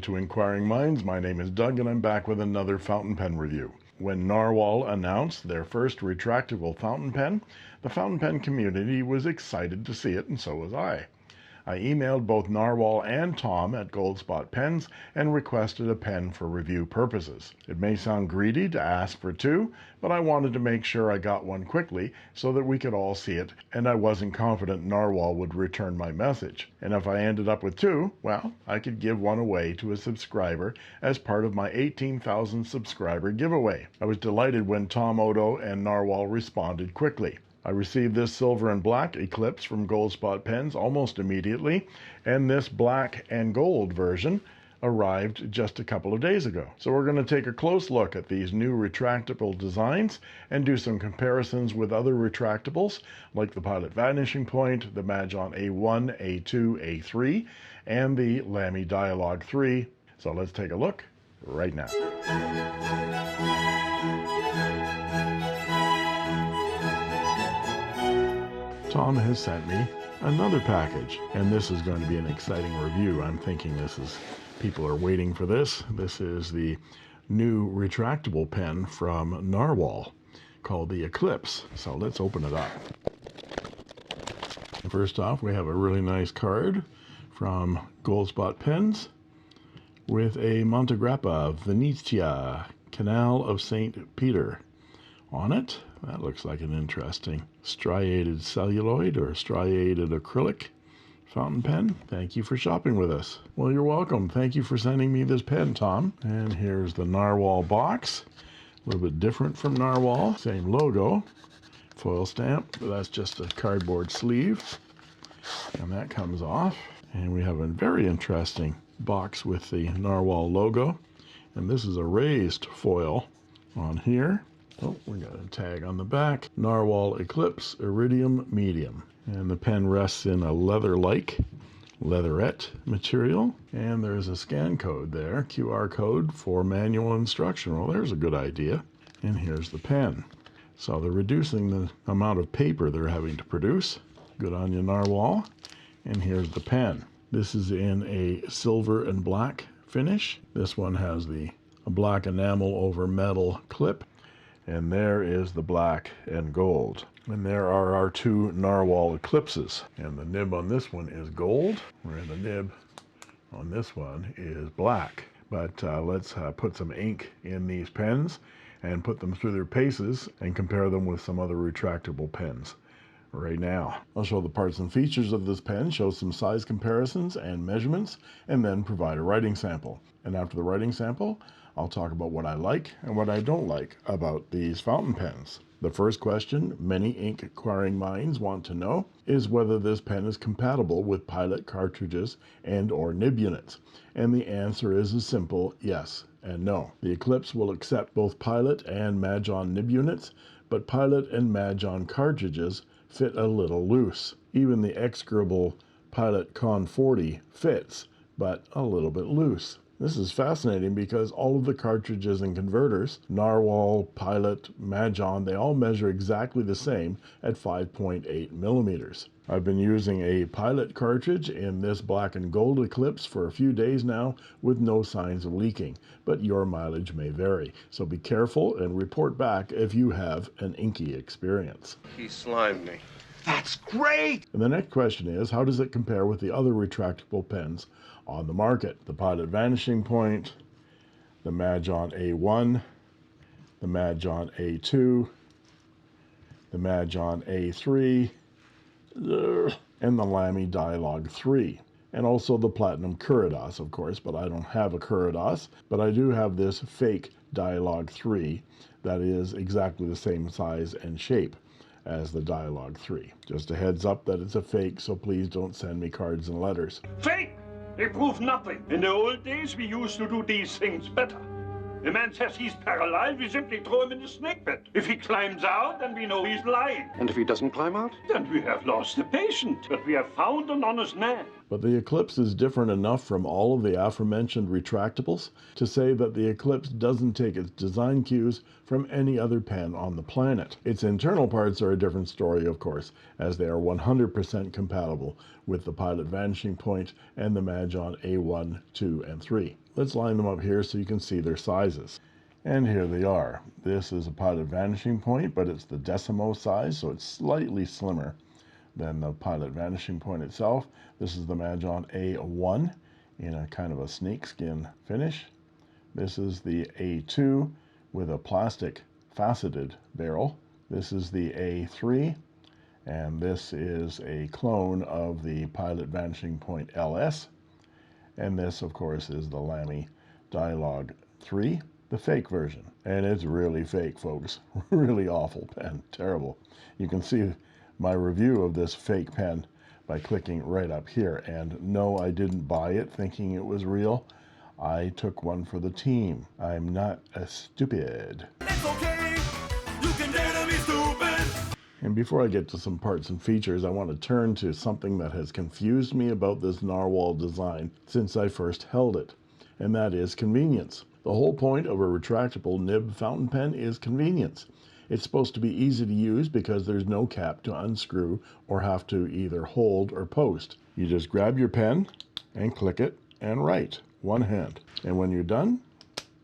to Inquiring Minds. My name is Doug and I'm back with another fountain pen review. When NARWHAL announced their first retractable fountain pen, the fountain pen community was excited to see it, and so was I. I emailed both NARWHAL and Tom at Goldspot Pens and requested a pen for review purposes. It may sound greedy to ask for two, but I wanted to make sure I got one quickly so that we could all see it, and I wasn't confident NARWHAL would return my message. And if I ended up with two, well, I could give one away to a subscriber as part of my 18,000 subscriber giveaway. I was delighted when Tom Odo and NARWHAL responded quickly. I received this silver and black Eclipse from Goldspot Pens almost immediately, and this black and gold version arrived just a couple of days ago. So we're going to take a close look at these new retractable designs and do some comparisons with other retractables like the Pilot Vanishing Point, the Majon A1, A2, A3, and the Lamy Dialogue 3. So let's take a look right now. Tom has sent me another package, and this is going to be an exciting review. I'm thinking people are waiting for this. This is the new retractable pen from NARWHAL called the Eclipse. So let's open it up. First off, we have a really nice card from Goldspot Pens with a Montegrappa Venetia Canal of St. Peter on it. That looks like an interesting striated celluloid or striated acrylic fountain pen. Thank you for shopping with us. Well, you're welcome. Thank you for sending me this pen, Tom. And here's the NARWHAL box. A little bit different from NARWHAL. Same logo. Foil stamp, but that's just a cardboard sleeve. And that comes off. And we have a very interesting box with the NARWHAL logo. And this is a raised foil on here. Oh, we got a tag on the back. NARWHAL Eclipse Iridium Medium. And the pen rests in a leather-like leatherette material. And there's a scan code there, QR code for manual instruction. Well, there's a good idea. And here's the pen. So they're reducing the amount of paper they're having to produce. Good on you, NARWHAL. And here's the pen. This is in a silver and black finish. This one has the black enamel over metal clip. And there is the black and gold. And there are our two NARWHAL Eclipses. And the nib on this one is gold, where the nib on this one is black. But let's put some ink in these pens and put them through their paces and compare them with some other retractable pens right now. I'll show the parts and features of this pen, show some size comparisons and measurements, and then provide a writing sample. And after the writing sample, I'll talk about what I like and what I don't like about these fountain pens. The first question many ink-acquiring minds want to know is whether this pen is compatible with Pilot cartridges and or nib units. And the answer is a simple yes and no. The Eclipse will accept both Pilot and Majon nib units, but Pilot and Majon cartridges fit a little loose. Even the execrable Pilot Con 40 fits, but a little bit loose. This is fascinating because all of the cartridges and converters, NARWHAL, Pilot, Majon, they all measure exactly the same at 5.8 millimeters. I've been using a Pilot cartridge in this black and gold Eclipse for a few days now with no signs of leaking, but your mileage may vary. So be careful and report back if you have an inky experience. He slimed me. That's great! And the next question is, how does it compare with the other retractable pens on the market? The Pilot Vanishing Point, the Majon A1, the Majon A2, the Majon A3, and the Lamy Dialogue 3. And also the Platinum Curados, of course, but I don't have a Curados, but I do have this fake Dialogue 3 that is exactly the same size and shape as the Dialogue 3. Just a heads up that it's a fake, so please don't send me cards and letters. Fake! They prove nothing. In the old days, we used to do these things better. The man says he's paralyzed, we simply throw him in the snake pit. If he climbs out, then we know he's lying. And if he doesn't climb out? Then we have lost the patient, but we have found an honest man. But the Eclipse is different enough from all of the aforementioned retractables to say that the Eclipse doesn't take its design cues from any other pen on the planet. Its internal parts are a different story, of course, as they are 100% compatible with the Pilot Vanishing Point and the Majon A1, 2, and 3. let's line them up here so you can see their sizes. And here they are. This is a pilot vanishing point, but it's the decimo size, so it's slightly slimmer than the pilot vanishing point itself. This is the Mahjong A1 in a kind of a snakeskin finish. This is the A2 with a plastic faceted barrel. This is the A3, and this is a clone of the pilot vanishing point LS. And this, of course, is the Lamy Dialogue 3, the fake version. And it's really fake, folks. Really awful pen. Terrible. You can see my review of this fake pen by clicking right up here. And no, I didn't buy it thinking it was real. I took one for the team. I'm not a stupid. It's okay. You can dare to be stupid. And before I get to some parts and features, I want to turn to something that has confused me about this NARWHAL design since I first held it, and that is convenience. The whole point of a retractable nib fountain pen is convenience. It's supposed to be easy to use because there's no cap to unscrew or have to either hold or post. You just grab your pen and click it and write, one hand. And when you're done,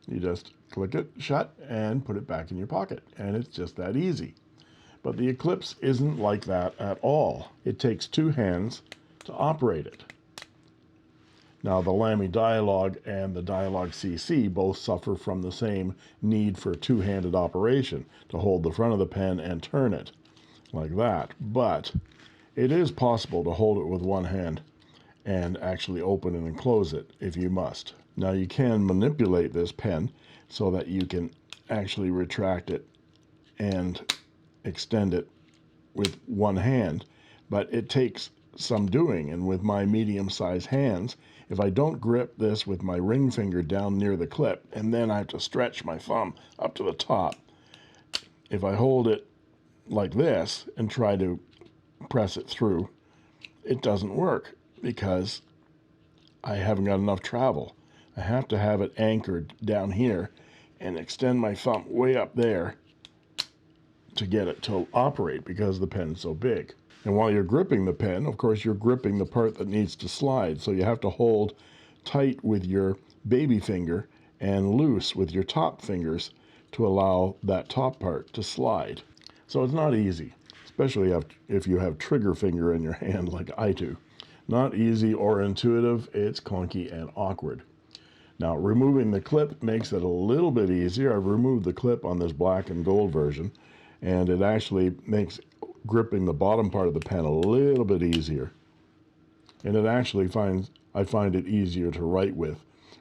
you just click it shut and put it back in your pocket. And it's just that easy. But the Eclipse isn't like that at all. It takes two hands to operate it. Now, the Lamy Dialogue and the Dialogue CC both suffer from the same need for two-handed operation, to hold the front of the pen and turn it, like that. But it is possible to hold it with one hand and actually open it and close it if you must. Now, you can manipulate this pen so that you can actually retract it and extend it with one hand, but it takes some doing, and with my medium-sized hands, if I don't grip this with my ring finger down near the clip, and then I have to stretch my thumb up to the top, if I hold it like this and try to press it through, it doesn't work because I haven't got enough travel. I have to have it anchored down here and extend my thumb way up there to get it to operate because the pen is so big. And while you're gripping the pen, of course, you're gripping the part that needs to slide. So you have to hold tight with your baby finger and loose with your top fingers to allow that top part to slide. So it's not easy, especially if you have trigger finger in your hand like I do. Not easy or intuitive, it's clunky and awkward. Now, removing the clip makes it a little bit easier. I've removed the clip on this black and gold version, and it actually makes gripping the bottom part of the pen a little bit easier. And it actually I find it easier to write with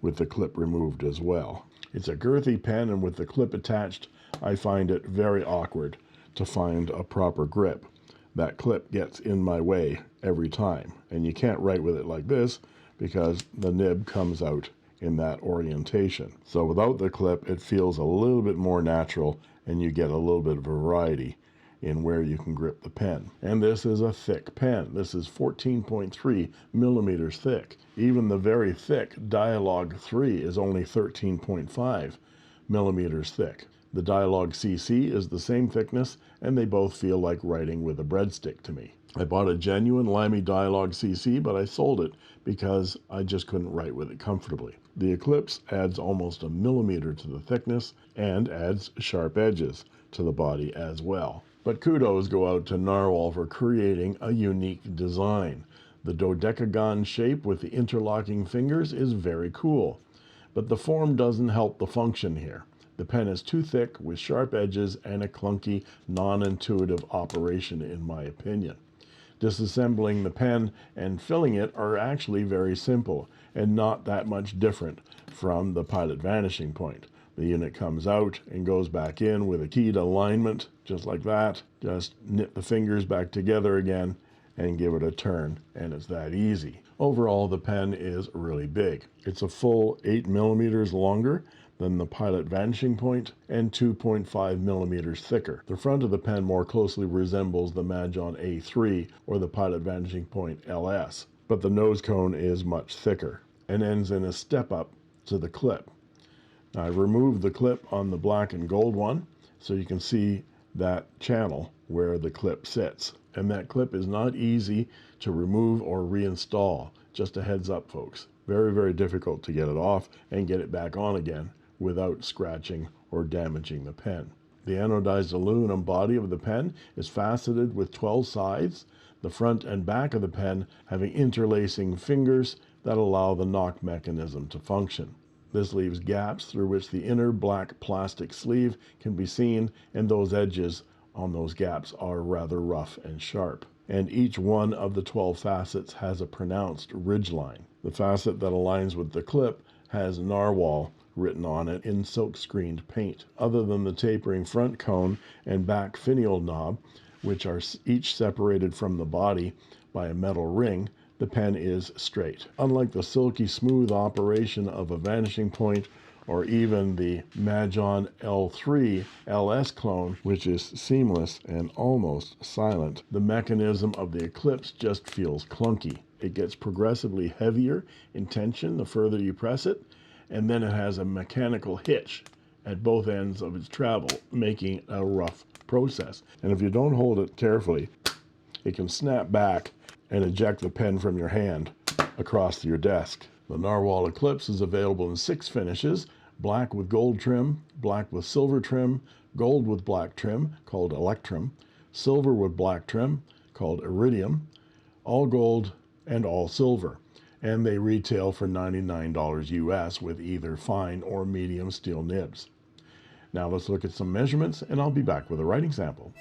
the clip removed as well. It's a girthy pen, and with the clip attached, I find it very awkward to find a proper grip. That clip gets in my way every time, and you can't write with it like this because the nib comes out in that orientation. So without the clip, it feels a little bit more natural, and you get a little bit of variety in where you can grip the pen. And this is a thick pen. This is 14.3 millimeters thick. Even the very thick Dialogue 3 is only 13.5 millimeters thick. The Dialogue CC is the same thickness, and they both feel like writing with a breadstick to me. I bought a genuine Lamy Dialogue CC, but I sold it because I just couldn't write with it comfortably. The Eclipse adds almost a millimeter to the thickness and adds sharp edges to the body as well. But kudos go out to NARWHAL for creating a unique design. The dodecagon shape with the interlocking fingers is very cool, but the form doesn't help the function here. The pen is too thick with sharp edges and a clunky, non-intuitive operation in my opinion. Disassembling the pen and filling it are actually very simple and not that much different from the pilot vanishing point. The unit comes out and goes back in with a keyed alignment, just like that. Just knit the fingers back together again and give it a turn, and it's that easy. Overall, the pen is really big. It's a full 8 millimeters longer than the pilot vanishing point and 2.5 millimeters thicker. The front of the pen more closely resembles the Mahjong A3 or the pilot vanishing point LS, but the nose cone is much thicker and ends in a step up to the clip. I removed the clip on the black and gold one so you can see that channel where the clip sits. And that clip is not easy to remove or reinstall. Just a heads up, folks. Very, very difficult to get it off and get it back on again without scratching or damaging the pen. The anodized aluminum body of the pen is faceted with 12 sides, the front and back of the pen having interlacing fingers that allow the knock mechanism to function. This leaves gaps through which the inner black plastic sleeve can be seen, and those edges on those gaps are rather rough and sharp. And each one of the 12 facets has a pronounced ridge line. The facet that aligns with the clip has NARWHAL written on it in silk-screened paint. Other than the tapering front cone and back finial knob, which are each separated from the body by a metal ring, the pen is straight. Unlike the silky smooth operation of a vanishing point or even the Majon L3 LS clone, which is seamless and almost silent, the mechanism of the Eclipse just feels clunky. It gets progressively heavier in tension the further you press it, and then it has a mechanical hitch at both ends of its travel, making it a rough process. And if you don't hold it carefully, it can snap back and eject the pen from your hand across your desk. The NARWHAL Eclipse is available in 6 finishes: black with gold trim, black with silver trim, gold with black trim, called Electrum, silver with black trim, called Iridium, all gold and all silver. And they retail for $99 US with either fine or medium steel nibs. Now let's look at some measurements, and I'll be back with a writing sample.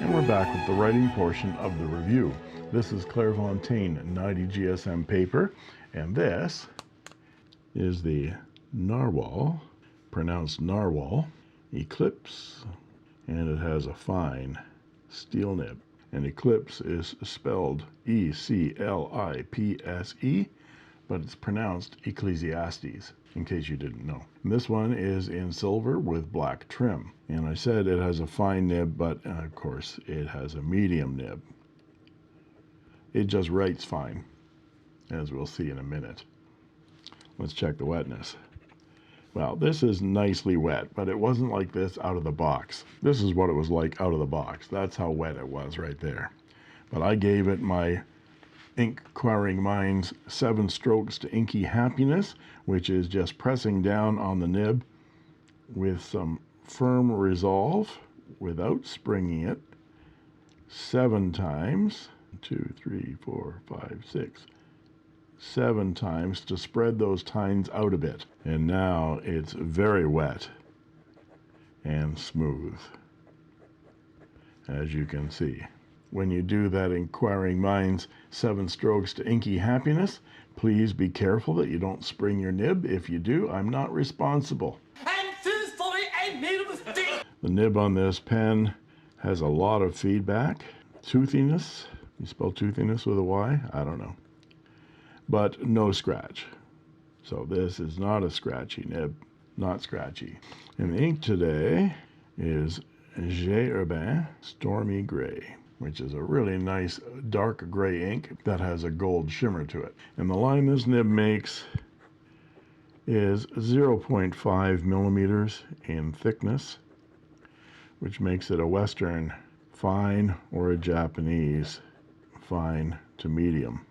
And we're back with the writing portion of the review. This is Clairefontaine 90 GSM paper, and this is the NARWHAL, pronounced NARWHAL, Eclipse, and it has a fine steel nib. And Eclipse is spelled E-C-L-I-P-S-E, but it's pronounced Ecclesiastes, in case you didn't know. And this one is in silver with black trim. And I said it has a fine nib, but of course it has a medium nib. It just writes fine, as we'll see in a minute. Let's check the wetness. Well, this is nicely wet, but it wasn't like this out of the box. This is what it was like out of the box. That's how wet it was right there. But I gave it my Inquiring Minds 7 strokes to inky happiness, which is just pressing down on the nib with some firm resolve without springing it 7 times. 2, 3, 4, 5, 6, 7 times to spread those tines out a bit. And now it's very wet and smooth, as you can see. When you do that Inquiring Minds 7 strokes to inky happiness, please be careful that you don't spring your nib. If you do, I'm not responsible. And truthfully, I made a mistake. The nib on this pen has a lot of feedback. Toothiness. You spell toothiness with a Y? I don't know. But no scratch. So this is not a scratchy nib. Not scratchy. And the ink today is J. Urbain Stormy Gray, which is a really nice dark gray ink that has a gold shimmer to it. And the line this nib makes is 0.5 millimeters in thickness, which makes it a Western fine or a Japanese fine to medium.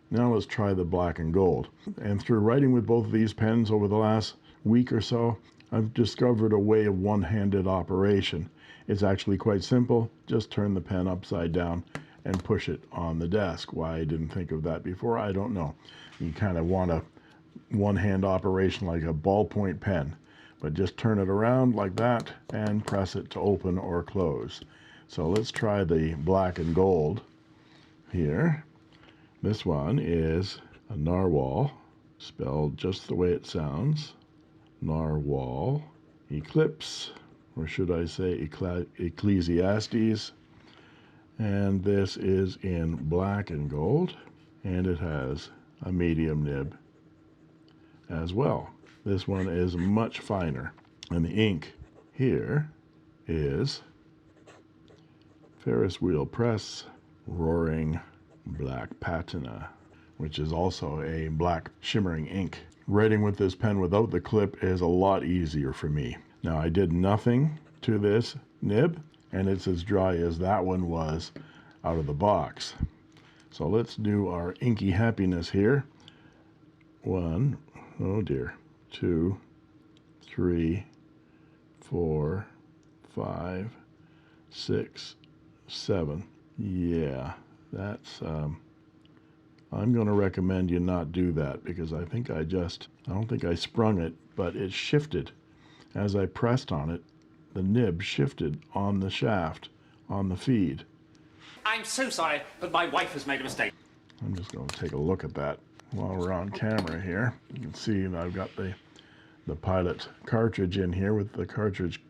Now let's try the black and gold. And through writing with both of these pens over the last week or so, I've discovered a way of one-handed operation. It's actually quite simple. Just turn the pen upside down and push it on the desk. Why I didn't think of that before, I don't know. You kind of want a one-hand operation like a ballpoint pen, but just turn it around like that and press it to open or close. So let's try the black and gold here. This one is a NARWHAL, spelled just the way it sounds. NARWHAL Eclipse, or should I say Ecclesiastes. And this is in black and gold, and it has a medium nib as well. This one is much finer, and the ink here is Ferris Wheel Press Roaring Black Patina, which is also a black shimmering ink. Writing with this pen without the clip is a lot easier for me. Now, I did nothing to this nib, and it's as dry as that one was out of the box. So let's do our inky happiness here. 1, oh dear, 2, 3, 4, 5, 6, 7. Yeah, that's, I'm going to recommend you not do that, because I don't think I sprung it, but it shifted. As I pressed on it, the nib shifted on the shaft, on the feed. I'm so sorry, but my wife has made a mistake. I'm just going to take a look at that while we're on camera here. You can see that I've got the Pilot cartridge in here with the cartridge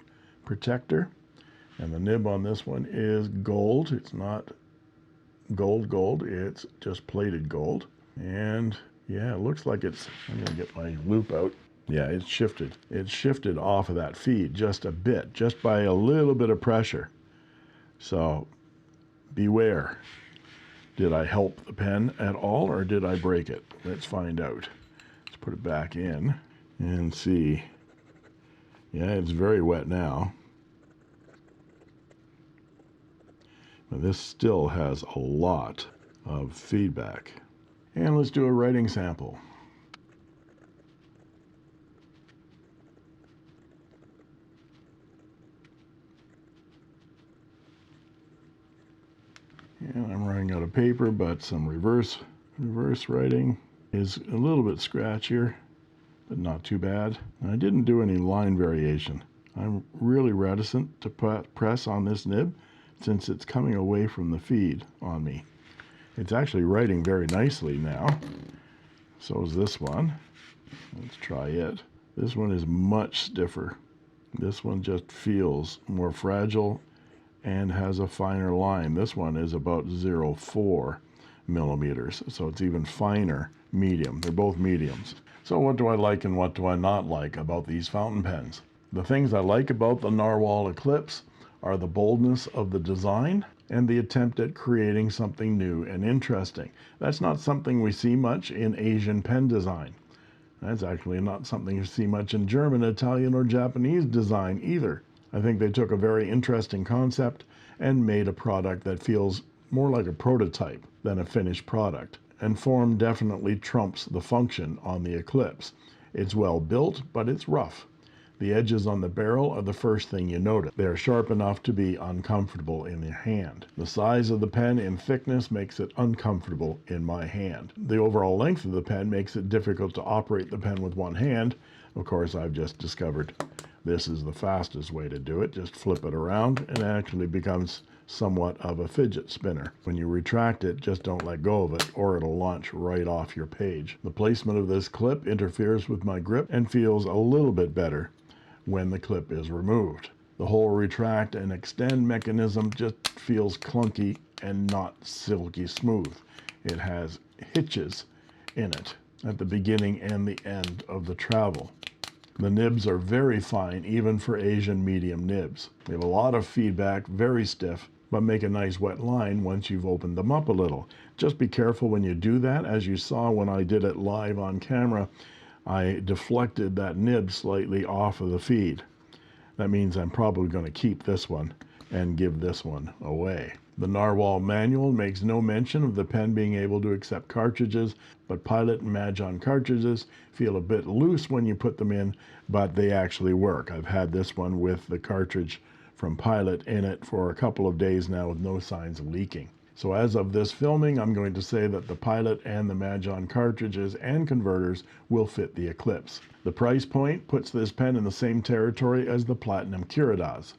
protector. And the nib on this one is gold. It's not gold, it's just plated gold. And yeah, it looks like it's, I'm going to get my loop out. Yeah, it's shifted. It's shifted off of that feed just a bit, just by a little bit of pressure. So beware. Did I help the pen at all, or did I break it? Let's find out. Let's put it back in and see. Yeah, it's very wet now. But this still has a lot of feedback. And let's do a writing sample. And I'm running out of paper, but some reverse writing is a little bit scratchier, but not too bad. I didn't do any line variation. I'm really reticent to press on this nib since it's coming away from the feed on me. It's actually writing very nicely now. So is this one. Let's try it. This one is much stiffer. This one just feels more fragile and has a finer line. This one is about 0.4 millimeters, so it's even finer medium. They're both mediums. So what do I like and what do I not like about these fountain pens? The things I like about the NARWHAL Eclipse are the boldness of the design and the attempt at creating something new and interesting. That's not something we see much in Asian pen design. That's actually not something you see much in German, Italian, or Japanese design either. I think they took a very interesting concept and made a product that feels more like a prototype than a finished product. And form definitely trumps the function on the Eclipse. It's well built, but it's rough. The edges on the barrel are the first thing you notice. They are sharp enough to be uncomfortable in your hand. The size of the pen in thickness makes it uncomfortable in my hand. The overall length of the pen makes it difficult to operate the pen with one hand. Of course, I've just discovered this is the fastest way to do it. Just flip it around and it actually becomes somewhat of a fidget spinner. When you retract it, just don't let go of it or it'll launch right off your page. The placement of this clip interferes with my grip and feels a little bit better when the clip is removed. The whole retract and extend mechanism just feels clunky and not silky smooth. It has hitches in it at the beginning and the end of the travel. The nibs are very fine, even for Asian medium nibs. They have a lot of feedback, very stiff, but make a nice wet line once you've opened them up a little. Just be careful when you do that. As you saw when I did it live on camera, I deflected that nib slightly off of the feed. That means I'm probably going to keep this one and give this one away. The NARWHAL manual makes no mention of the pen being able to accept cartridges, but Pilot and Majon cartridges feel a bit loose when you put them in, but they actually work. I've had this one with the cartridge from Pilot in it for a couple of days now with no signs of leaking. So as of this filming, I'm going to say that the Pilot and the Majon cartridges and converters will fit the Eclipse. The price point puts this pen in the same territory as the Platinum Curadas.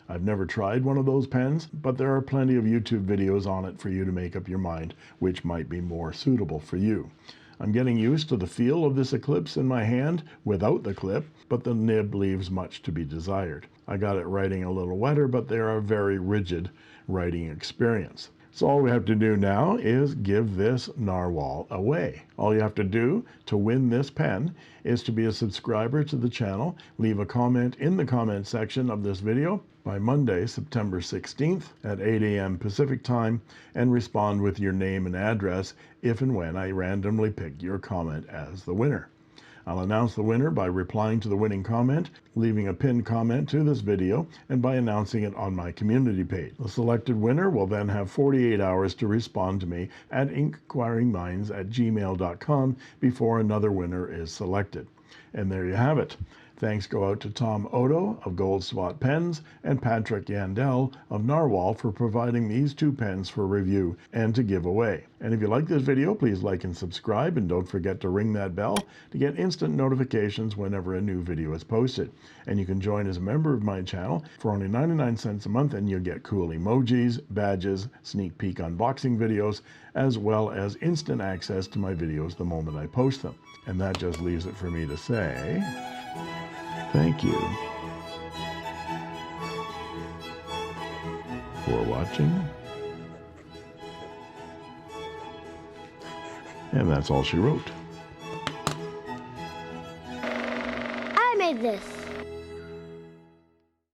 I've never tried one of those pens, but there are plenty of YouTube videos on it for you to make up your mind which might be more suitable for you. I'm getting used to the feel of this Eclipse in my hand without the clip, but the nib leaves much to be desired. I got it writing a little wetter, but they are a very rigid writing experience. So all we have to do now is give this NARWHAL away. All you have to do to win this pen is to be a subscriber to the channel, leave a comment in the comment section of this video by Monday, September 16th at 8 a.m. Pacific time, and respond with your name and address if and when I randomly pick your comment as the winner. I'll announce the winner by replying to the winning comment, leaving a pinned comment to this video, and by announcing it on my community page. The selected winner will then have 48 hours to respond to me at inquiringminds@gmail.com before another winner is selected. And there you have it. Thanks go out to Tom Odo of Gold Spot Pens and Patrick Yandel of NARWHAL for providing these two pens for review and to give away. And if you like this video, please like and subscribe, and don't forget to ring that bell to get instant notifications whenever a new video is posted. And you can join as a member of my channel for only 99 cents a month, and you'll get cool emojis, badges, sneak peek unboxing videos, as well as instant access to my videos the moment I post them. And that just leaves it for me to say thank you for watching. And that's all she wrote. I made this.